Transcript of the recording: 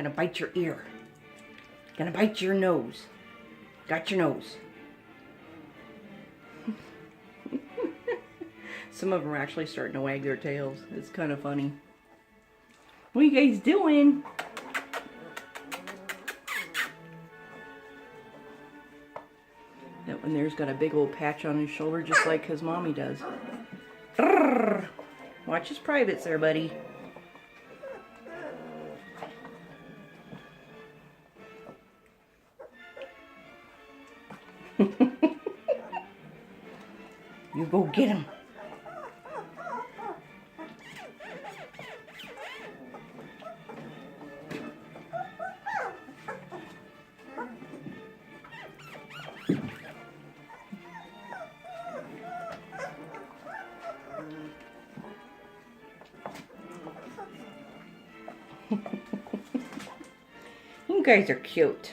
Gonna bite your ear. Gonna bite your nose. Got your nose. Some of them are actually starting to wag their tails. It's kind of funny. What are you guys doing? That one there's got a big old patch on his shoulder just like his mommy does. Brrr. Watch his privates there, buddy. You go get him. You guys are cute.